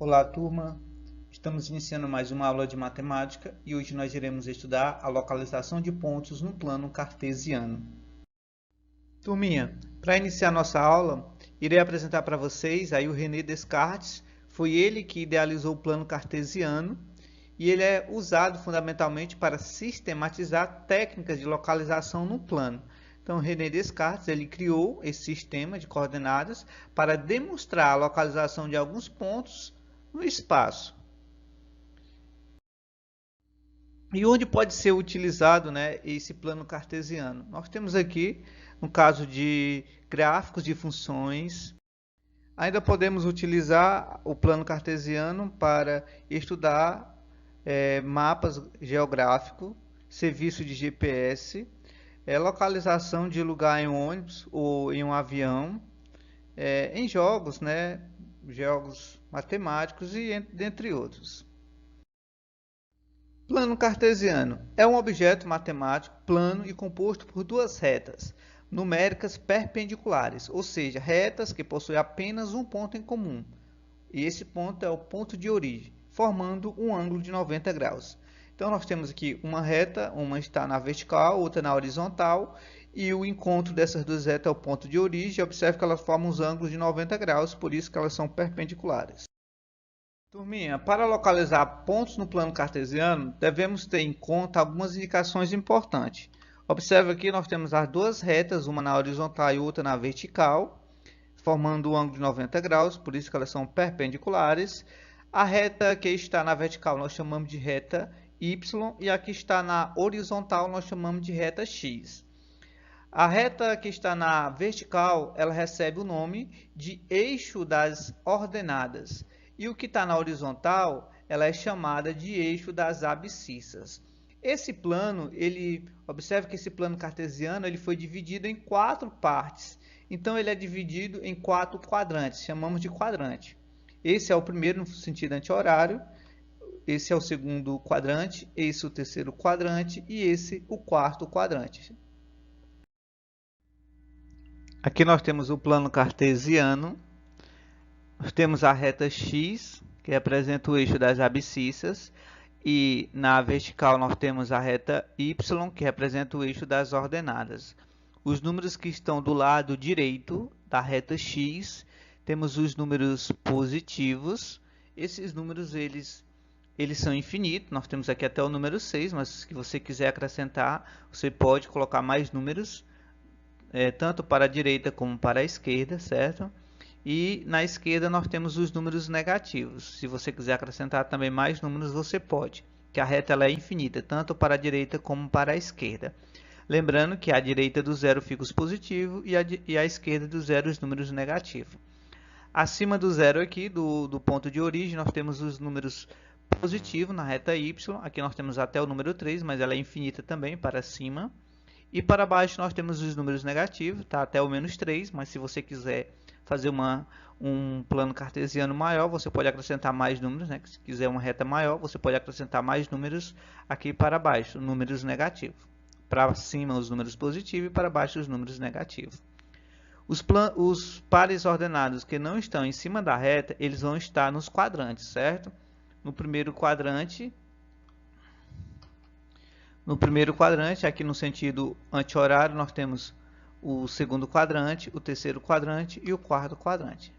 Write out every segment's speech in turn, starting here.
Olá, turma! Estamos iniciando mais uma aula de matemática e hoje nós iremos estudar a localização de pontos no plano cartesiano. Turminha, para iniciar nossa aula, irei apresentar para vocês aí o René Descartes. Foi ele que idealizou o plano cartesiano e ele é usado fundamentalmente para sistematizar técnicas de localização no plano. Então, René Descartes ele criou esse sistema de coordenadas para demonstrar a localização de alguns pontos no espaço. E onde pode ser utilizado, né, esse plano cartesiano? Nós temos aqui, no caso de gráficos de funções, ainda podemos utilizar o plano cartesiano para estudar mapas geográficos, serviço de GPS, localização de lugar em um ônibus ou em um avião, em jogos, né, jogos matemáticos e dentre outros. Plano cartesiano é um objeto matemático plano e composto por duas retas numéricas perpendiculares, ou seja, retas que possuem apenas um ponto em comum. E esse ponto é o ponto de origem, formando um ângulo de 90 graus. Então, nós temos aqui uma reta, uma está na vertical, outra na horizontal, e o encontro dessas duas retas é o ponto de origem. Observe que elas formam os ângulos de 90 graus, por isso que elas são perpendiculares. Turminha, para localizar pontos no plano cartesiano, devemos ter em conta algumas indicações importantes. Observe aqui, nós temos as duas retas, uma na horizontal e outra na vertical, formando um ângulo de 90 graus, por isso que elas são perpendiculares. A reta que está na vertical nós chamamos de reta Y e a que está na horizontal nós chamamos de reta X. A reta que está na vertical, ela recebe o nome de eixo das ordenadas. E o que está na horizontal, ela é chamada de eixo das abscissas. Esse plano, observe que esse plano cartesiano ele foi dividido em 4 partes. Então, ele é dividido em 4 quadrantes, chamamos de quadrante. Esse é o primeiro no sentido anti-horário, esse é o segundo quadrante, esse é o terceiro quadrante e esse o quarto quadrante. Aqui nós temos o plano cartesiano. Nós temos a reta X, que representa o eixo das abscissas, e na vertical nós temos a reta Y, que representa o eixo das ordenadas. Os números que estão do lado direito da reta X, temos os números positivos. Esses números eles são infinitos, nós temos aqui até o número 6, mas se você quiser acrescentar, você pode colocar mais números, tanto para a direita como para a esquerda, certo? E na esquerda nós temos os números negativos. Se você quiser acrescentar também mais números, você pode, que a reta ela é infinita, tanto para a direita como para a esquerda. Lembrando que à direita do zero fica os positivos e à esquerda do zero os números negativos. Acima do zero aqui, do ponto de origem, nós temos os números positivos na reta Y. Aqui nós temos até o número 3, mas ela é infinita também para cima. E para baixo nós temos os números negativos, tá? Até o menos 3, mas se você quiser fazer um plano cartesiano maior, você pode acrescentar mais números, né? Se quiser uma reta maior, você pode acrescentar mais números aqui para baixo, números negativos. Para cima os números positivos e para baixo os números negativos. Os pares ordenados que não estão em cima da reta, eles vão estar nos quadrantes, certo? No primeiro quadrante, aqui no sentido anti-horário, nós temos o segundo quadrante, o terceiro quadrante e o quarto quadrante.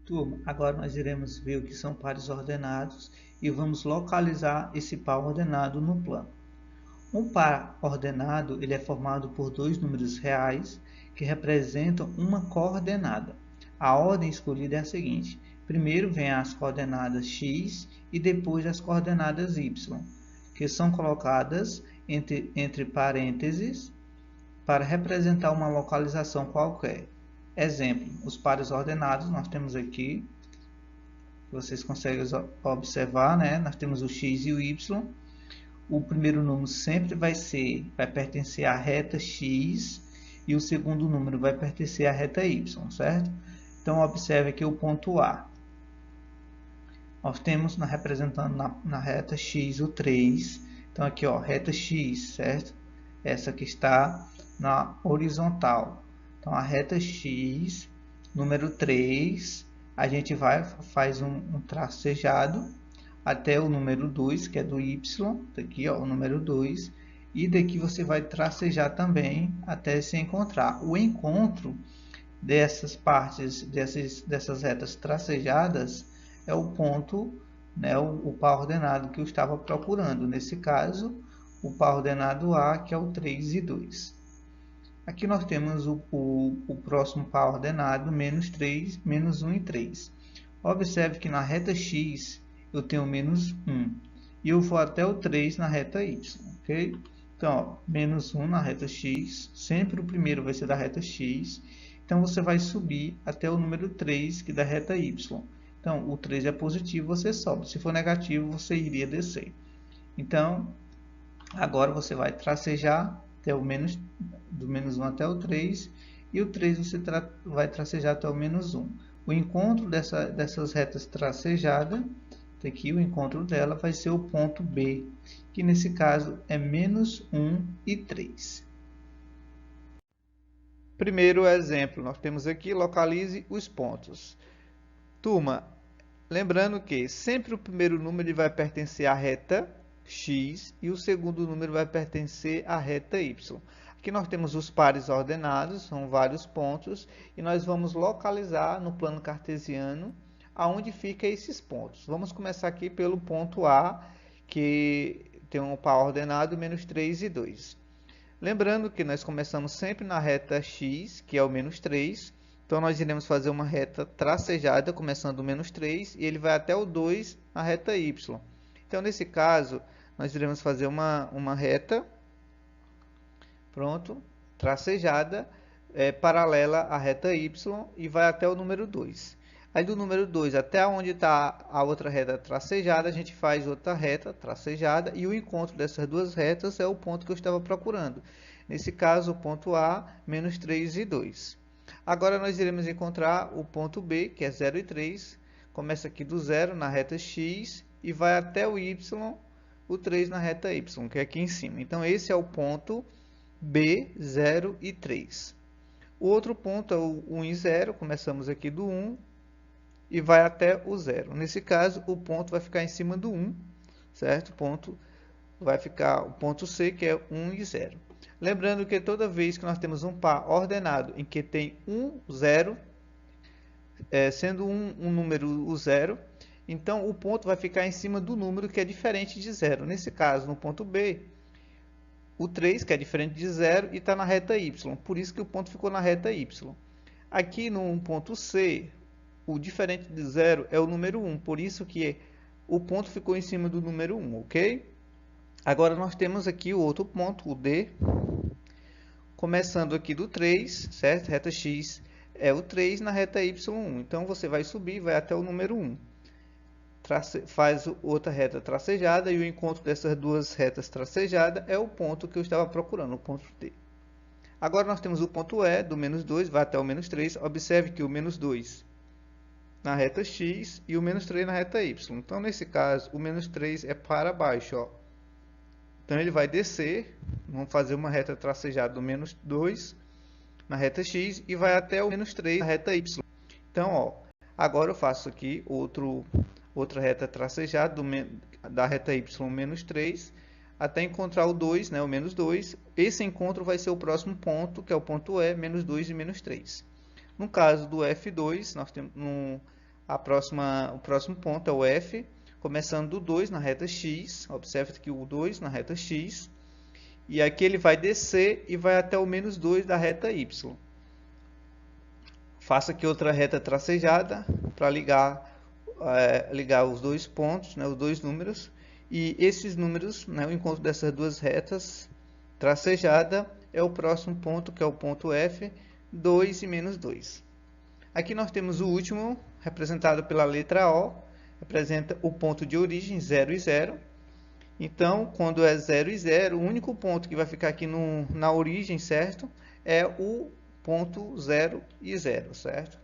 Turma, agora nós iremos ver o que são pares ordenados e vamos localizar esse par ordenado no plano. Um par ordenado ele é formado por dois números reais que representam uma coordenada. A ordem escolhida é a seguinte: primeiro vem as coordenadas x e depois as coordenadas y, que são colocadas entre parênteses para representar uma localização qualquer. Exemplo, os pares ordenados nós temos aqui, vocês conseguem observar, né? Nós temos o x e o y. O primeiro número sempre vai pertencer à reta x e o segundo número vai pertencer à reta y, certo? Então, observe aqui o ponto A. Nós temos representando na reta x o 3. Então, aqui, ó, reta x, certo? Essa que está na horizontal. Então, a reta x número 3, a gente faz um tracejado até o número 2, que é do y, daqui ó, o número 2, e daqui você vai tracejar também até se encontrar. O encontro dessas partes, dessas retas tracejadas, é o ponto, né, o par ordenado que eu estava procurando. Nesse caso, o par ordenado A, que é o 3 e 2. Aqui nós temos o próximo par ordenado, menos 3, menos 1 e 3. Observe que na reta x eu tenho menos 1 e eu vou até o 3 na reta y, ok? Então, ó, menos 1 na reta x, sempre o primeiro vai ser da reta x. Então, você vai subir até o número 3, que é da reta y. Então, o 3 é positivo, você sobe. Se for negativo, você iria descer. Então, agora você vai tracejar até o do menos 1 até o 3. E o 3 você vai tracejar até o menos 1. O encontro dessas retas tracejadas, aqui o encontro dela vai ser o ponto B, que nesse caso é menos 1 e 3. Primeiro exemplo, nós temos aqui, localize os pontos. Turma, lembrando que sempre o primeiro número vai pertencer à reta x e o segundo número vai pertencer à reta y. Aqui nós temos os pares ordenados, são vários pontos, e nós vamos localizar no plano cartesiano aonde ficam esses pontos. Vamos começar aqui pelo ponto A, que tem um par ordenado, menos 3 e 2. Lembrando que nós começamos sempre na reta x, que é o menos 3. Então, nós iremos fazer uma reta tracejada, começando do menos 3, e ele vai até o 2 na reta y. Então, nesse caso, nós iremos fazer uma reta, pronto, tracejada, paralela à reta y, e vai até o número 2. Aí, do número 2 até onde está a outra reta tracejada, a gente faz outra reta tracejada, e o encontro dessas duas retas é o ponto que eu estava procurando. Nesse caso, o ponto A, menos 3 e 2. Agora, nós iremos encontrar o ponto B, que é 0 e 3. Começa aqui do 0 na reta x e vai até o y, o 3 na reta y, que é aqui em cima. Então, esse é o ponto B, 0 e 3. O outro ponto é o 1 e 0. Começamos aqui do 1 e vai até o 0. Nesse caso, o ponto vai ficar em cima do 1, certo? Vai ficar o ponto C, que é 1 e 0. Lembrando que toda vez que nós temos um par ordenado em que tem 1, 0, sendo um número o 0, então o ponto vai ficar em cima do número que é diferente de 0. Nesse caso, no ponto B, o 3, que é diferente de 0, e está na reta y. Por isso que o ponto ficou na reta y. Aqui no ponto C, o diferente de 0 é o número 1. Por isso que o ponto ficou em cima do número 1, ok? Agora, nós temos aqui o outro ponto, o D, começando aqui do 3, certo? Reta x é o 3 na reta y1. Então, você vai subir, vai até o número 1. Faz outra reta tracejada e o encontro dessas duas retas tracejadas é o ponto que eu estava procurando, o ponto D. Agora, nós temos o ponto E, do menos 2, vai até o menos 3. Observe que o menos 2 na reta x e o menos 3 na reta y. Então, nesse caso, o menos 3 é para baixo, ó. Então, ele vai descer, vamos fazer uma reta tracejada do menos 2 na reta x e vai até o menos 3 na reta y. Então, ó, agora eu faço aqui outra reta tracejada da reta y menos 3 até encontrar o 2, né, o menos 2. Esse encontro vai ser o próximo ponto, que é o ponto E, menos 2 e menos 3. No caso do F2, nós temos o próximo ponto é o F, começando do 2 na reta x, observe aqui o 2 na reta x, e aqui ele vai descer e vai até o menos 2 da reta y. Faça aqui outra reta tracejada para ligar os dois pontos, né, os dois números, e esses números, né, o encontro dessas duas retas tracejada é o próximo ponto, que é o ponto F, 2 e menos 2. Aqui nós temos o último, representado pela letra O, representa o ponto de origem, 0 e 0. Então, quando é 0 e 0, o único ponto que vai ficar aqui na origem, certo? É o ponto 0 e 0, certo?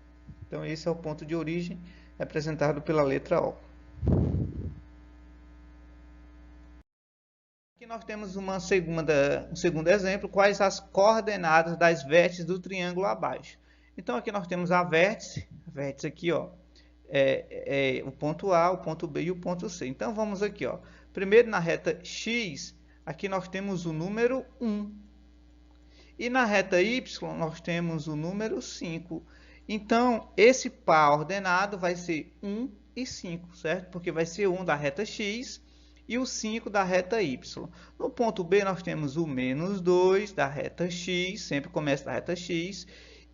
Então, esse é o ponto de origem, representado pela letra O. Aqui nós temos um segundo exemplo, quais as coordenadas das vértices do triângulo abaixo. Então, aqui nós temos a vértice aqui, ó, o ponto A, o ponto B e o ponto C. Então, vamos aqui, ó. Primeiro, na reta X, aqui nós temos o número 1. E na reta Y, nós temos o número 5. Então, esse par ordenado vai ser 1 e 5, certo? Porque vai ser 1 da reta X e o 5 da reta Y. No ponto B, nós temos o menos 2 da reta X, sempre começa da reta X,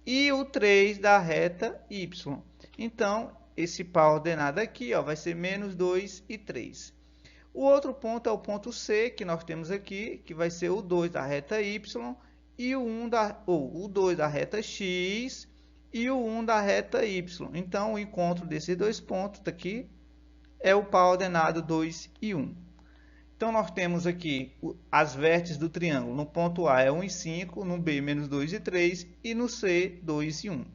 e o 3 da reta Y. Então, esse par ordenado aqui, ó, vai ser menos 2 e 3. O outro ponto é o ponto C, que nós temos aqui, que vai ser o 2 da reta Y e o 2 da reta X e o 1 da reta Y. Então, o encontro desses dois pontos aqui é o par ordenado 2 e 1. Então, nós temos aqui as vértices do triângulo. No ponto A é 1 e 5, no B, menos 2 e 3, e no C, 2 e 1.